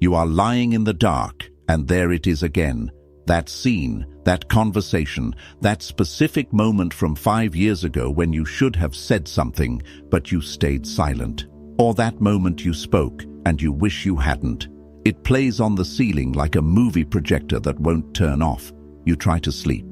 You are lying in the dark, and there it is again. That scene, that conversation, that specific moment from 5 years ago when you should have said something, but you stayed silent. Or that moment you spoke, and you wish you hadn't. It plays on the ceiling like a movie projector that won't turn off. You try to sleep.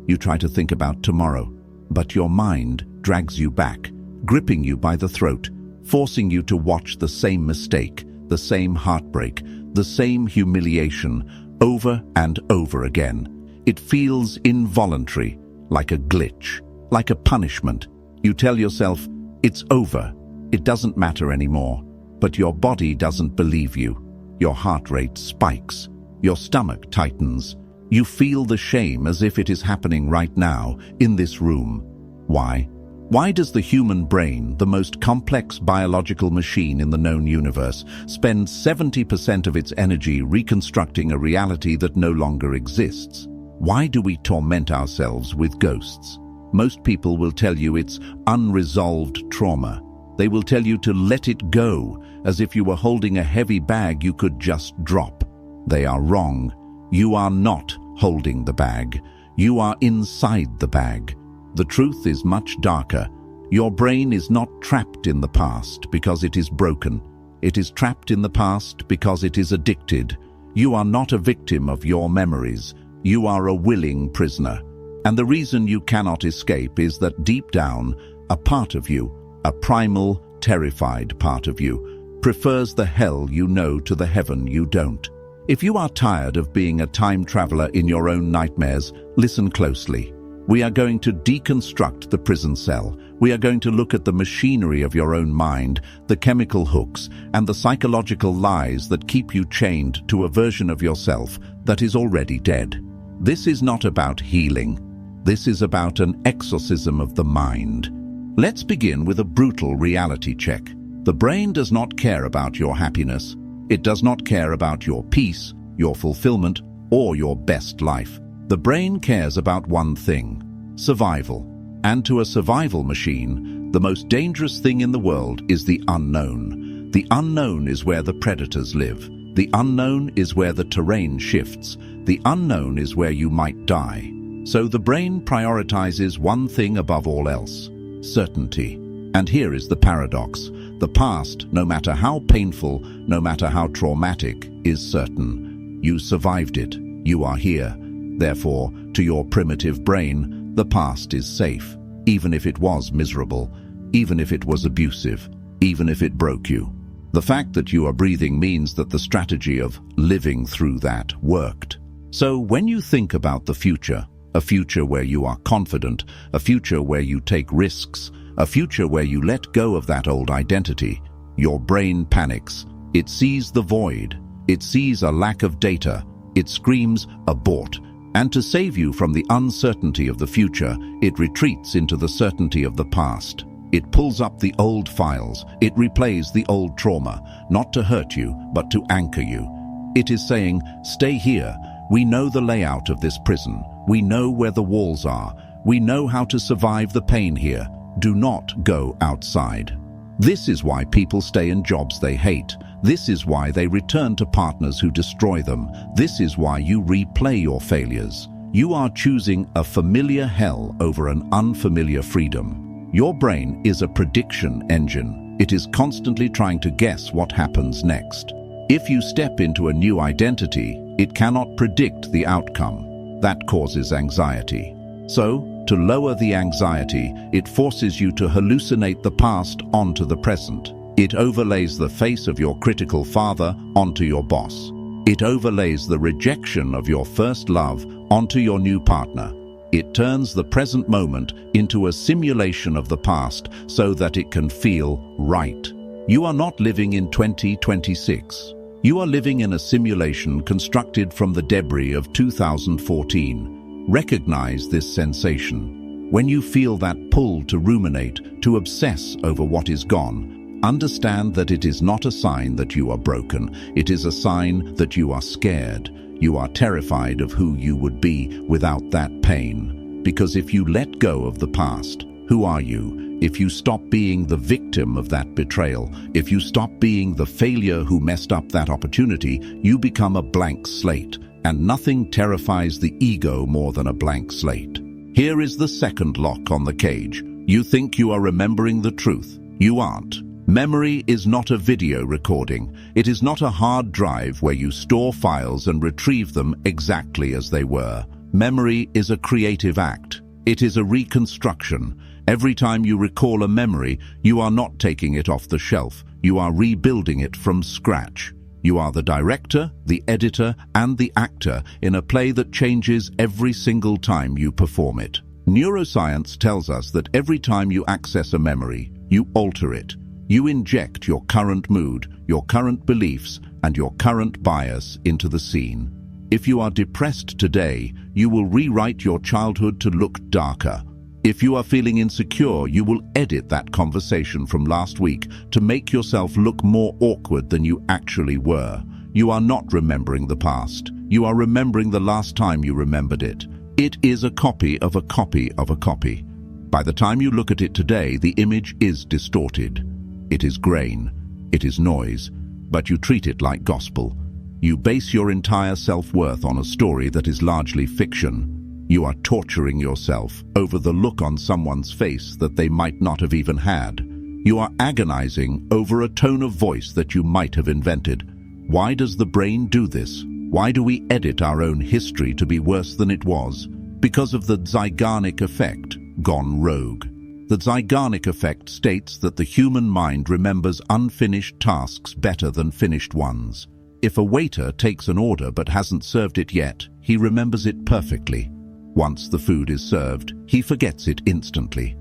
You try to think about tomorrow. But your mind drags you back, gripping you by the throat, forcing you to watch the same mistake, the same heartbreak, the same humiliation, over and over again. It feels involuntary, like a glitch, like a punishment. You tell yourself, it's over, it doesn't matter anymore. But your body doesn't believe you. Your heart rate spikes. Your stomach tightens. You feel the shame as if it is happening right now, in this room. Why? Why does the human brain, the most complex biological machine in the known universe, spend 70% of its energy reconstructing a reality that no longer exists? Why do we torment ourselves with ghosts? Most people will tell you it's unresolved trauma. They will tell you to let it go, as if you were holding a heavy bag you could just drop. They are wrong. You are not holding the bag. You are inside the bag. The truth is much darker. Your brain is not trapped in the past because it is broken. It is trapped in the past because it is addicted. You are not a victim of your memories. You are a willing prisoner. And the reason you cannot escape is that deep down, a part of you, a primal, terrified part of you, prefers the hell you know to the heaven you don't. If you are tired of being a time traveler in your own nightmares, listen closely. We are going to deconstruct the prison cell. We are going to look at the machinery of your own mind, the chemical hooks, and the psychological lies that keep you chained to a version of yourself that is already dead. This is not about healing. This is about an exorcism of the mind. Let's begin with a brutal reality check. The brain does not care about your happiness. It does not care about your peace, your fulfillment, or your best life. The brain cares about one thing: survival. And to a survival machine, the most dangerous thing in the world is the unknown. The unknown is where the predators live. The unknown is where the terrain shifts. The unknown is where you might die. So the brain prioritizes one thing above all else: certainty. And here is the paradox. The past, no matter how painful, no matter how traumatic, is certain. You survived it. You are here. Therefore, to your primitive brain, the past is safe, even if it was miserable, even if it was abusive, even if it broke you. The fact that you are breathing means that the strategy of living through that worked. So when you think about the future, a future where you are confident, a future where you take risks, a future where you let go of that old identity, your brain panics. It sees the void. It sees a lack of data. It screams, abort. And to save you from the uncertainty of the future, it retreats into the certainty of the past. It pulls up the old files. It replays the old trauma, not to hurt you, but to anchor you. It is saying, stay here. We know the layout of this prison. We know where the walls are. We know how to survive the pain here. Do not go outside. This is why people stay in jobs they hate. This is why they return to partners who destroy them. This is why you replay your failures. You are choosing a familiar hell over an unfamiliar freedom. Your brain is a prediction engine. It is constantly trying to guess what happens next. If you step into a new identity, it cannot predict the outcome. That causes anxiety. So, to lower the anxiety, it forces you to hallucinate the past onto the present. It overlays the face of your critical father onto your boss. It overlays the rejection of your first love onto your new partner. It turns the present moment into a simulation of the past so that it can feel right. You are not living in 2026. You are living in a simulation constructed from the debris of 2014. Recognize this sensation. When you feel that pull to ruminate, to obsess over what is gone, understand that it is not a sign that you are broken. It is a sign that you are scared. You are terrified of who you would be without that pain. Because if you let go of the past, Who are you? If you stop being the victim of that betrayal, if you stop being the failure who messed up that opportunity, you become a blank slate, and nothing terrifies the ego more than a blank slate. Here is the second lock on the cage. You think you are remembering the truth. You aren't. Memory is not a video recording. It is not a hard drive where you store files and retrieve them exactly as they were. Memory is a creative act. It is a reconstruction. Every time you recall a memory, you are not taking it off the shelf. You are rebuilding it from scratch. You are the director, the editor, and the actor in a play that changes every single time you perform it. Neuroscience tells us that every time you access a memory, you alter it. You inject your current mood, your current beliefs, and your current bias into the scene. If you are depressed today, you will rewrite your childhood to look darker. If you are feeling insecure, you will edit that conversation from last week to make yourself look more awkward than you actually were. You are not remembering the past. You are remembering the last time you remembered it. It is a copy of a copy of a copy. By the time you look at it today, the image is distorted. It is grain. It is noise. But you treat it like gospel. You base your entire self-worth on a story that is largely fiction. You are torturing yourself over the look on someone's face that they might not have even had. You are agonizing over a tone of voice that you might have invented. Why does the brain do this? Why do we edit our own history to be worse than it was? Because of the Zeigarnik Effect, gone rogue. The Zeigarnik Effect states that the human mind remembers unfinished tasks better than finished ones. If a waiter takes an order but hasn't served it yet, he remembers it perfectly. Once the food is served, he forgets it instantly.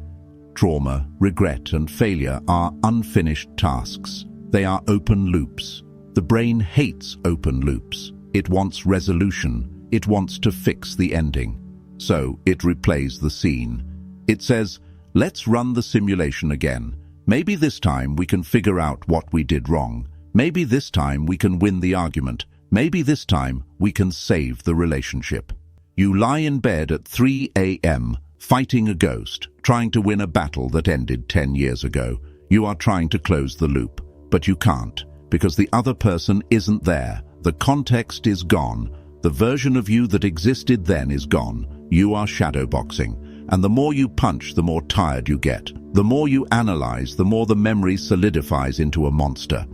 Trauma, regret, and failure are unfinished tasks. They are open loops. The brain hates open loops. It wants resolution. It wants to fix the ending. So it replays the scene. It says, let's run the simulation again. Maybe this time we can figure out what we did wrong. Maybe this time we can win the argument. Maybe this time we can save the relationship. You lie in bed at 3 a.m., fighting a ghost, trying to win a battle that ended 10 years ago. You are trying to close the loop, but you can't, because the other person isn't there. The context is gone. The version of you that existed then is gone. You are shadowboxing, and the more you punch, the more tired you get. The more you analyze, the more the memory solidifies into a monster.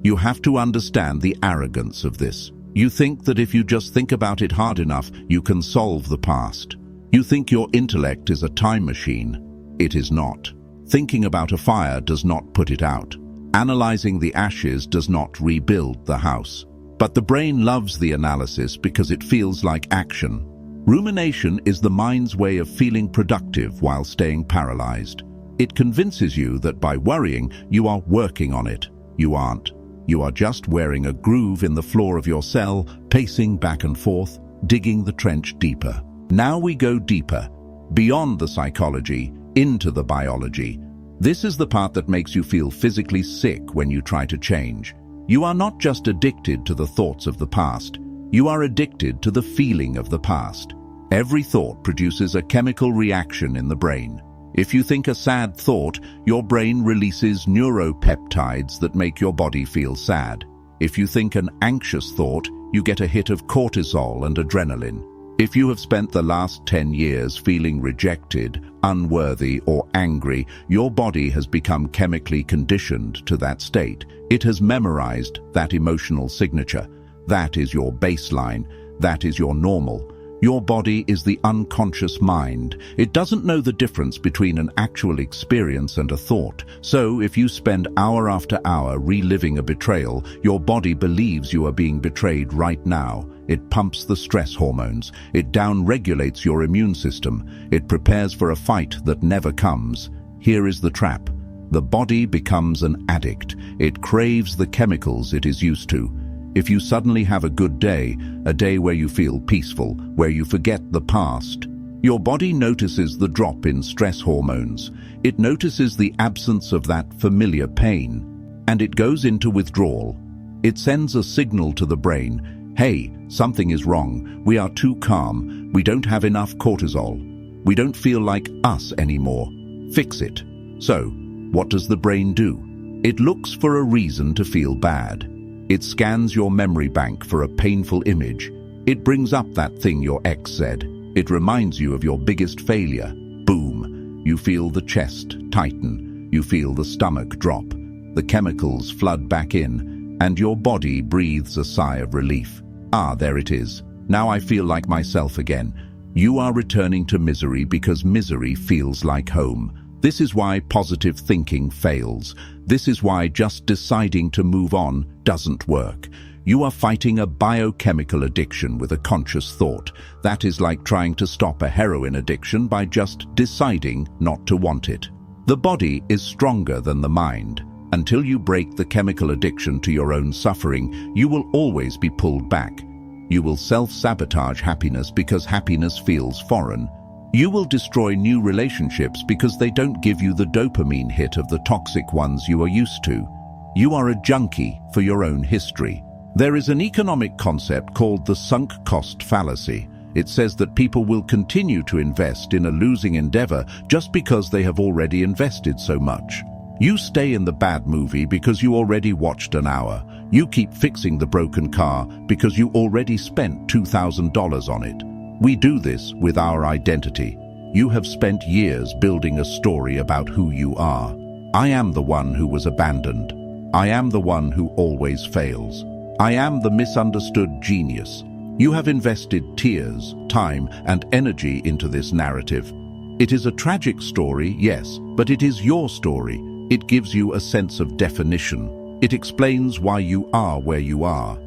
You have to understand the arrogance of this. You think that if you just think about it hard enough, you can solve the past. You think your intellect is a time machine. It is not. Thinking about a fire does not put it out. Analyzing the ashes does not rebuild the house. But the brain loves the analysis because it feels like action. Rumination is the mind's way of feeling productive while staying paralyzed. It convinces you that by worrying, you are working on it. You aren't. You are just wearing a groove in the floor of your cell, pacing back and forth, digging the trench deeper. Now we go deeper, beyond the psychology, into the biology. This is the part that makes you feel physically sick when you try to change. You are not just addicted to the thoughts of the past. You are addicted to the feeling of the past. Every thought produces a chemical reaction in the brain. If you think a sad thought, your brain releases neuropeptides that make your body feel sad. If you think an anxious thought, you get a hit of cortisol and adrenaline. If you have spent the last 10 years feeling rejected, unworthy, or angry, your body has become chemically conditioned to that state. It has memorized that emotional signature. That is your baseline. That is your normal. Your body is the unconscious mind. It doesn't know the difference between an actual experience and a thought. So if you spend hour after hour reliving a betrayal, your body believes you are being betrayed right now. It pumps the stress hormones. It downregulates your immune system. It prepares for a fight that never comes. Here is the trap. The body becomes an addict. It craves the chemicals it is used to. If you suddenly have a good day, a day where you feel peaceful, where you forget the past, your body notices the drop in stress hormones. It notices the absence of that familiar pain, and it goes into withdrawal. It sends a signal to the brain, hey, something is wrong. We are too calm. We don't have enough cortisol. We don't feel like us anymore. Fix it. So, what does the brain do? It looks for a reason to feel bad. It scans your memory bank for a painful image. It brings up that thing your ex said. It reminds you of your biggest failure. Boom. You feel the chest tighten. You feel the stomach drop. The chemicals flood back in, and your body breathes a sigh of relief. Ah, there it is. Now I feel like myself again. You are returning to misery because misery feels like home. This is why positive thinking fails. This is why just deciding to move on doesn't work. You are fighting a biochemical addiction with a conscious thought. That is like trying to stop a heroin addiction by just deciding not to want it. The body is stronger than the mind. Until you break the chemical addiction to your own suffering, you will always be pulled back. You will self-sabotage happiness because happiness feels foreign. You will destroy new relationships because they don't give you the dopamine hit of the toxic ones you are used to. You are a junkie for your own history. There is an economic concept called the sunk cost fallacy. It says that people will continue to invest in a losing endeavor just because they have already invested so much. You stay in the bad movie because you already watched an hour. You keep fixing the broken car because you already spent $2,000 on it. We do this with our identity. You have spent years building a story about who you are. I am the one who was abandoned. I am the one who always fails. I am the misunderstood genius. You have invested tears, time, and energy into this narrative. It is a tragic story, yes, but it is your story. It gives you a sense of definition. It explains why you are where you are.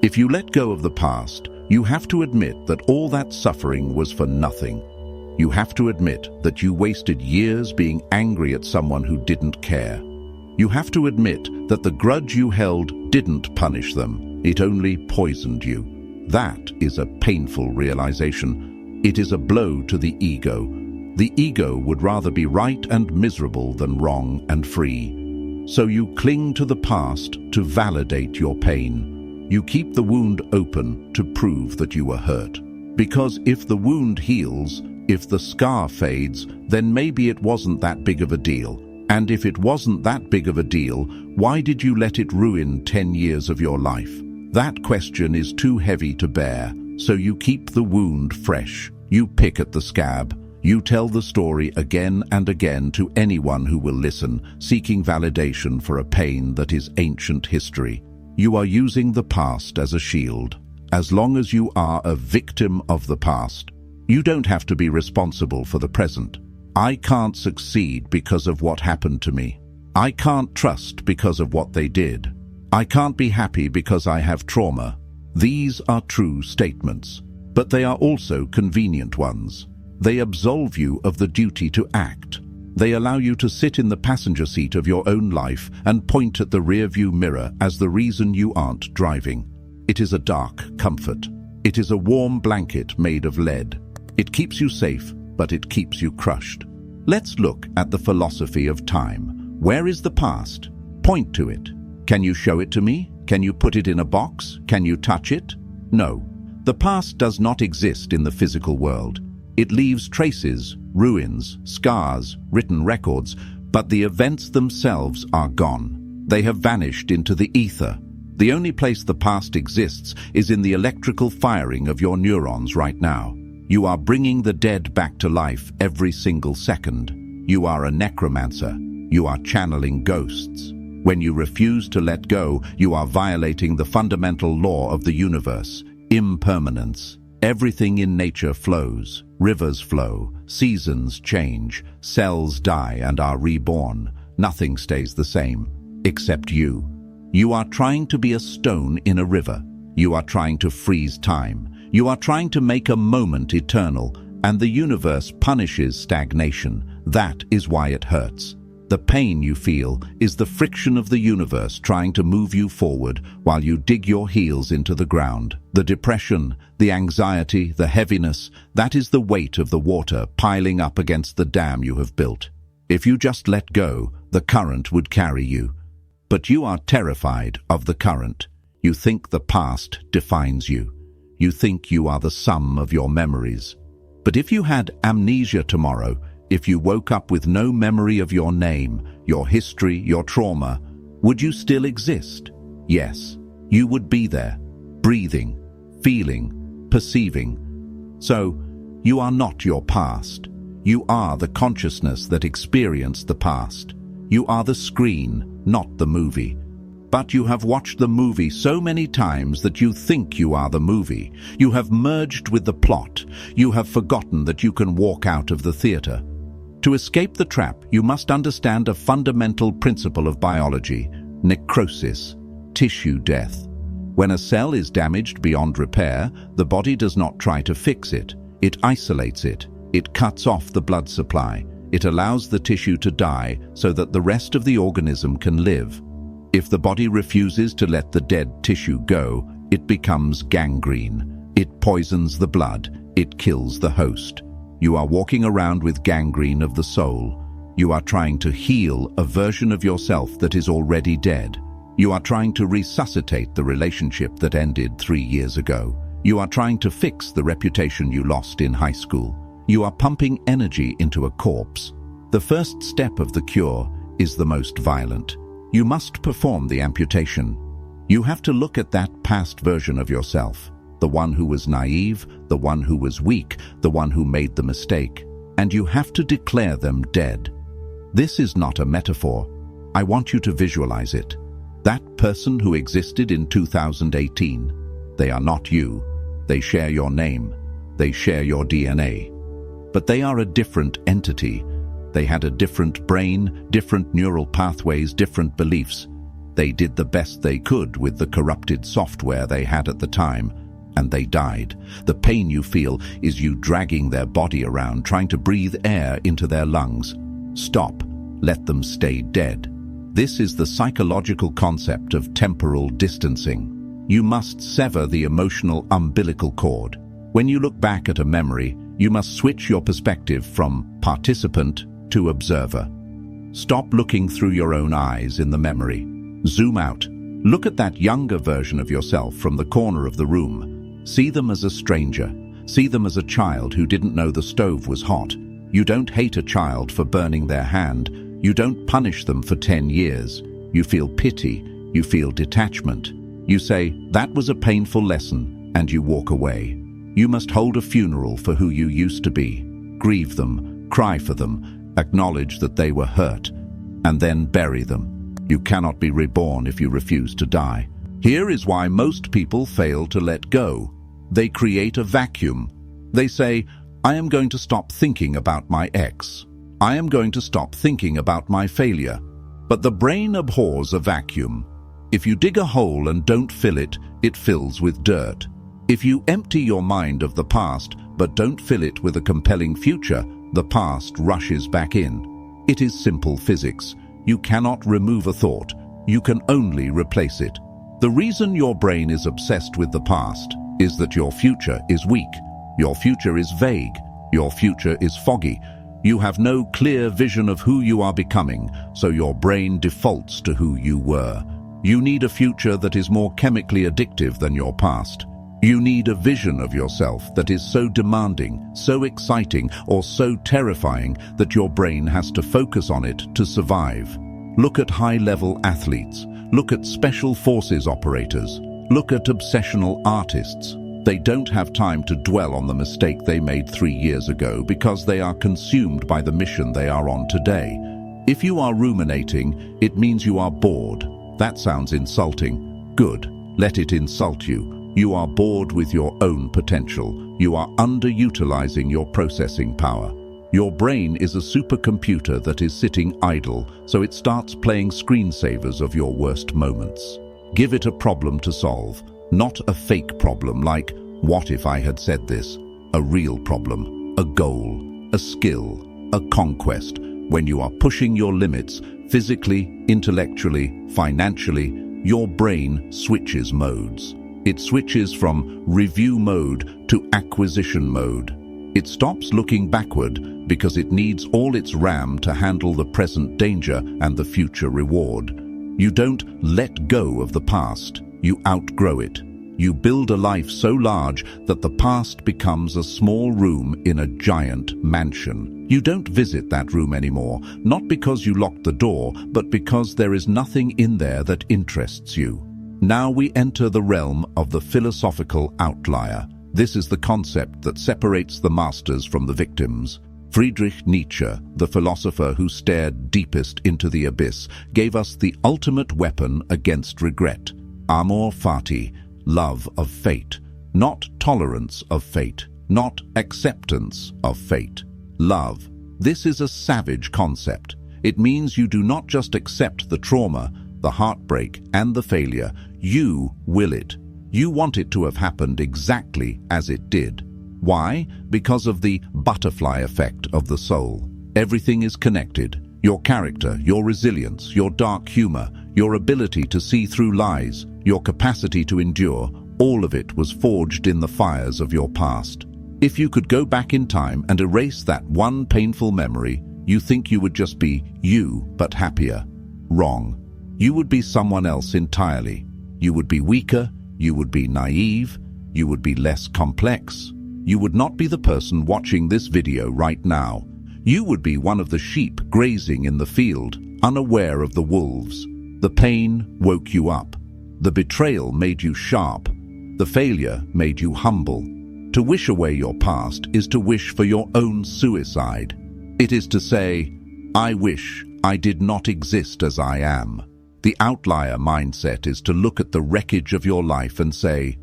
If you let go of the past, you have to admit that all that suffering was for nothing. You have to admit that you wasted years being angry at someone who didn't care. You have to admit that the grudge you held didn't punish them. It only poisoned you. That is a painful realization. It is a blow to the ego. The ego would rather be right and miserable than wrong and free. So you cling to the past to validate your pain. You keep the wound open to prove that you were hurt. Because if the wound heals, if the scar fades, then maybe it wasn't that big of a deal. And if it wasn't that big of a deal, why did you let it ruin 10 years of your life? That question is too heavy to bear, so you keep the wound fresh. You pick at the scab. You tell the story again and again to anyone who will listen, seeking validation for a pain that is ancient history. You are using the past as a shield. As long as you are a victim of the past, you don't have to be responsible for the present. I can't succeed because of what happened to me. I can't trust because of what they did. I can't be happy because I have trauma. These are true statements, but they are also convenient ones. They absolve you of the duty to act. They allow you to sit in the passenger seat of your own life and point at the rearview mirror as the reason you aren't driving. It is a dark comfort. It is a warm blanket made of lead. It keeps you safe, but it keeps you crushed. Let's look at the philosophy of time. Where is the past? Point to it. Can you show it to me? Can you put it in a box? Can you touch it? No. The past does not exist in the physical world. It leaves traces, ruins, scars, written records, but the events themselves are gone. They have vanished into the ether. The only place the past exists is in the electrical firing of your neurons right now. You are bringing the dead back to life every single second. You are a necromancer. You are channeling ghosts. When you refuse to let go, you are violating the fundamental law of the universe, impermanence. Everything in nature flows. Rivers flow, seasons change, cells die and are reborn. Nothing stays the same, except you. You are trying to be a stone in a river. You are trying to freeze time. You are trying to make a moment eternal, and the universe punishes stagnation. That is why it hurts. The pain you feel is the friction of the universe trying to move you forward while you dig your heels into the ground. The depression, the anxiety, the heaviness, that is the weight of the water piling up against the dam you have built. If you just let go, the current would carry you. But you are terrified of the current. You think the past defines you. You think you are the sum of your memories. But if you had amnesia tomorrow, If you woke up with no memory of your name, your history, your trauma, would you still exist? Yes, you would be there, breathing, feeling, perceiving. So, you are not your past. You are the consciousness that experienced the past. You are the screen, not the movie. But you have watched the movie so many times that you think you are the movie. You have merged with the plot. You have forgotten that you can walk out of the theater. To escape the trap, you must understand a fundamental principle of biology: necrosis, tissue death. When a cell is damaged beyond repair, the body does not try to fix it. It isolates it. It cuts off the blood supply. It allows the tissue to die so that the rest of the organism can live. If the body refuses to let the dead tissue go, it becomes gangrene. It poisons the blood. It kills the host. You are walking around with gangrene of the soul. You are trying to heal a version of yourself that is already dead. You are trying to resuscitate the relationship that ended 3 years ago. You are trying to fix the reputation you lost in high school. You are pumping energy into a corpse. The first step of the cure is the most violent. You must perform the amputation. You have to look at that past version of yourself, the one who was naive, the one who was weak, the one who made the mistake, and you have to declare them dead. This is not a metaphor. I want you to visualize it. That person who existed in 2018, they are not you. They share your name. They share your DNA. But they are a different entity. They had a different brain, different neural pathways, different beliefs. They did the best they could with the corrupted software they had at the time, and they died. The pain you feel is you dragging their body around, trying to breathe air into their lungs. Stop. Let them stay dead. This is the psychological concept of temporal distancing. You must sever the emotional umbilical cord. When you look back at a memory, you must switch your perspective from participant to observer. Stop looking through your own eyes in the memory. Zoom out. Look at that younger version of yourself from the corner of the room. See them as a stranger. See them as a child who didn't know the stove was hot. You don't hate a child for burning their hand. You don't punish them for 10 years. You feel pity. You feel detachment. You say, that was a painful lesson, and you walk away. You must hold a funeral for who you used to be. Grieve them, cry for them, acknowledge that they were hurt, and then bury them. You cannot be reborn if you refuse to die. Here is why most people fail to let go. They create a vacuum. They say, I am going to stop thinking about my ex. I am going to stop thinking about my failure. But the brain abhors a vacuum. If you dig a hole and don't fill it, it fills with dirt. If you empty your mind of the past, but don't fill it with a compelling future, the past rushes back in. It is simple physics. You cannot remove a thought. You can only replace it. The reason your brain is obsessed with the past is that your future is weak. Your future is vague. Your future is foggy. You have no clear vision of who you are becoming, so your brain defaults to who you were. You need a future that is more chemically addictive than your past. You need a vision of yourself that is so demanding, so exciting, or so terrifying that your brain has to focus on it to survive. Look at high-level athletes. Look at special forces operators. Look at obsessional artists. They don't have time to dwell on the mistake they made 3 years ago because they are consumed by the mission they are on today. If you are ruminating, it means you are bored. That sounds insulting. Good. Let it insult you. You are bored with your own potential. You are underutilizing your processing power. Your brain is a supercomputer that is sitting idle, so it starts playing screensavers of your worst moments. Give it a problem to solve. Not a fake problem like, what if I had said this? A real problem, a goal, a skill, a conquest. When you are pushing your limits, physically, intellectually, financially, your brain switches modes. It switches from review mode to acquisition mode. It stops looking backward because it needs all its RAM to handle the present danger and the future reward. You don't let go of the past. You outgrow it. You build a life so large that the past becomes a small room in a giant mansion. You don't visit that room anymore, not because you locked the door, but because there is nothing in there that interests you. Now we enter the realm of the philosophical outlier. This is the concept that separates the masters from the victims. Friedrich Nietzsche, the philosopher who stared deepest into the abyss, gave us the ultimate weapon against regret. Amor Fati, love of fate. Not tolerance of fate, not acceptance of fate. Love. This is a savage concept. It means you do not just accept the trauma, the heartbreak, and the failure. You will it. You want it to have happened exactly as it did. Why? Because of the butterfly effect of the soul. Everything is connected. Your character, your resilience, your dark humor, your ability to see through lies, your capacity to endure, all of it was forged in the fires of your past. If you could go back in time and erase that one painful memory, you think you would just be you, but happier. Wrong. You would be someone else entirely. You would be weaker, you would be naive, you would be less complex. You would not be the person watching this video right now. You would be one of the sheep grazing in the field, unaware of the wolves. The pain woke you up. The betrayal made you sharp. The failure made you humble. To wish away your past is to wish for your own suicide. It is to say, I wish I did not exist as I am. The outlier mindset is to look at the wreckage of your life and say,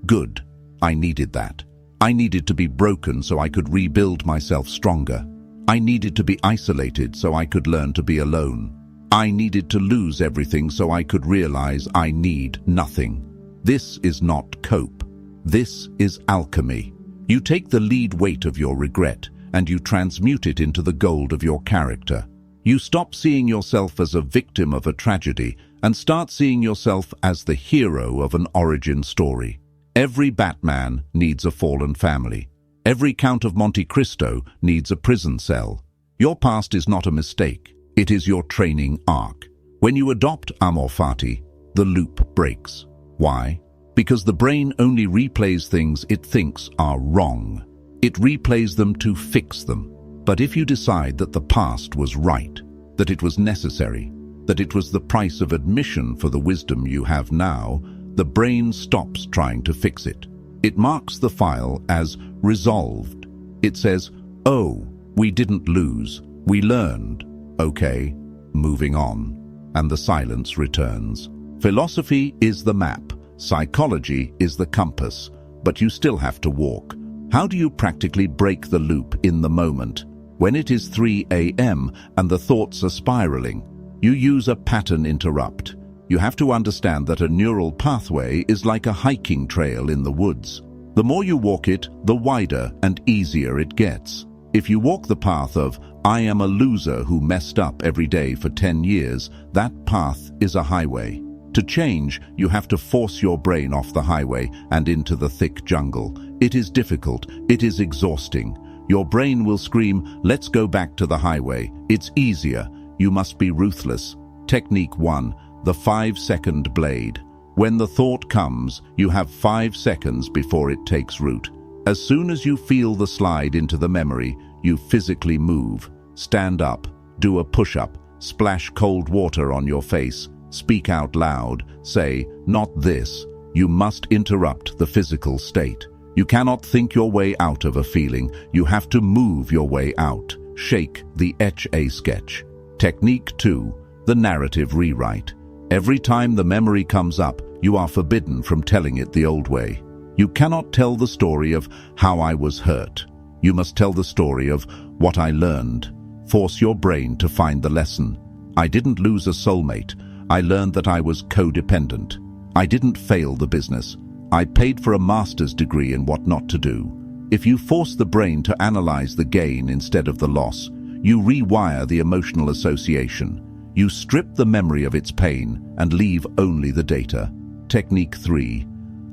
good, I needed that. I needed to be broken so I could rebuild myself stronger. I needed to be isolated so I could learn to be alone. I needed to lose everything so I could realize I need nothing. This is not cope. This is alchemy. You take the lead weight of your regret and you transmute it into the gold of your character. You stop seeing yourself as a victim of a tragedy and start seeing yourself as the hero of an origin story. Every Batman needs a fallen family. Every Count of Monte Cristo needs a prison cell. Your past is not a mistake. It is your training arc. When you adopt Amor Fati, the loop breaks. Why? Because the brain only replays things it thinks are wrong. It replays them to fix them. But if you decide that the past was right, that it was necessary, that it was the price of admission for the wisdom you have now, the brain stops trying to fix it. It marks the file as resolved. It says, oh, we didn't lose, we learned. Okay, moving on. And the silence returns. Philosophy is the map, psychology is the compass, but you still have to walk. How do you practically break the loop in the moment? When it is 3 a.m. and the thoughts are spiraling, you use a pattern interrupt. You have to understand that a neural pathway is like a hiking trail in the woods. The more you walk it, the wider and easier it gets. If you walk the path of, I am a loser who messed up every day for 10 years, that path is a highway. To change, you have to force your brain off the highway and into the thick jungle. It is difficult. It is exhausting. Your brain will scream, let's go back to the highway. It's easier. You must be ruthless. Technique 1. The 5-second blade. When the thought comes, you have 5 seconds before it takes root. As soon as you feel the slide into the memory, you physically move. Stand up, do a push-up, splash cold water on your face, speak out loud, say, not this. You must interrupt the physical state. You cannot think your way out of a feeling. You have to move your way out. Shake the etch-a-sketch. Technique 2. The narrative rewrite. Every time the memory comes up, you are forbidden from telling it the old way. You cannot tell the story of how I was hurt. You must tell the story of what I learned. Force your brain to find the lesson. I didn't lose a soulmate. I learned that I was codependent. I didn't fail the business. I paid for a master's degree in what not to do. If you force the brain to analyze the gain instead of the loss, you rewire the emotional association. You strip the memory of its pain and leave only the data. Technique 3.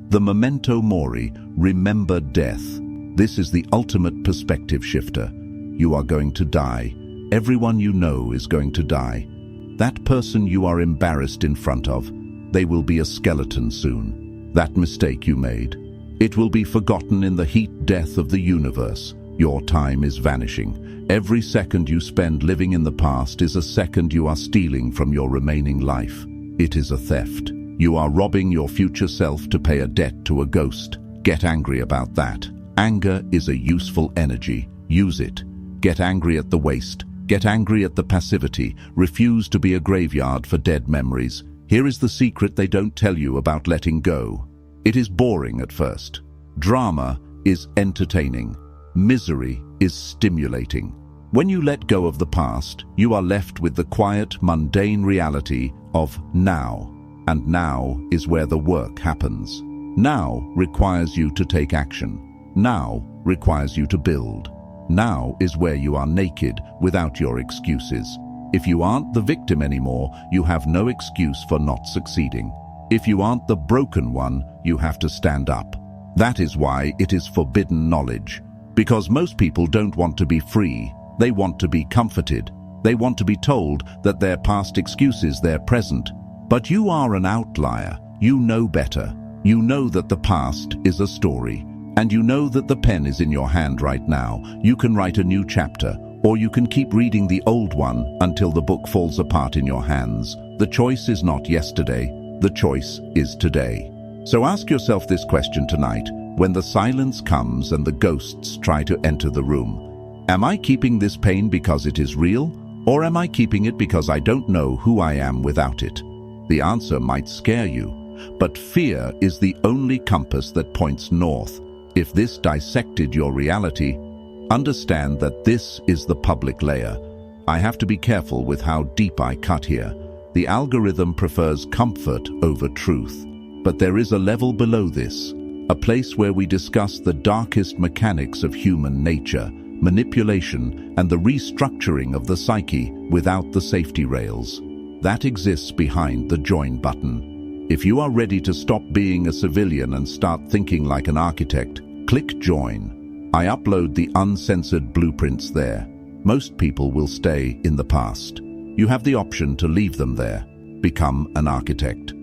The memento mori, remember death. This is the ultimate perspective shifter. You are going to die. Everyone you know is going to die. That person you are embarrassed in front of, they will be a skeleton soon. that mistake you made. It will be forgotten in the heat death of the universe. Your time is vanishing. Every second you spend living in the past is a second you are stealing from your remaining life. It is a theft. You are robbing your future self to pay a debt to a ghost. Get angry about that. Anger is a useful energy. Use it. Get angry at the waste. Get angry at the passivity. Refuse to be a graveyard for dead memories. Here is the secret they don't tell you about letting go. It is boring at first. Drama is entertaining. Misery is stimulating. When you let go of the past, you are left with the quiet, mundane reality of now. And now is where the work happens. Now requires you to take action. Now requires you to build. Now is where you are naked without your excuses. If you aren't the victim anymore, you have no excuse for not succeeding. If you aren't the broken one, you have to stand up. That is why it is forbidden knowledge. Because most people don't want to be free. They want to be comforted. They want to be told that their past excuse is their present. But you are an outlier. You know better. You know that the past is a story. And you know that the pen is in your hand right now. You can write a new chapter, or you can keep reading the old one until the book falls apart in your hands. The choice is not yesterday. The choice is today. So ask yourself this question tonight, when the silence comes and the ghosts try to enter the room. Am I keeping this pain because it is real, or am I keeping it because I don't know who I am without it? The answer might scare you, but fear is the only compass that points north. If this dissected your reality, understand that this is the public layer. I have to be careful with how deep I cut here. The algorithm prefers comfort over truth. But there is a level below this, a place where we discuss the darkest mechanics of human nature, manipulation, and the restructuring of the psyche without the safety rails. That exists behind the join button. If you are ready to stop being a civilian and start thinking like an architect, click join. I upload the uncensored blueprints there. Most people will stay in the past. You have the option to leave them there. Become an architect.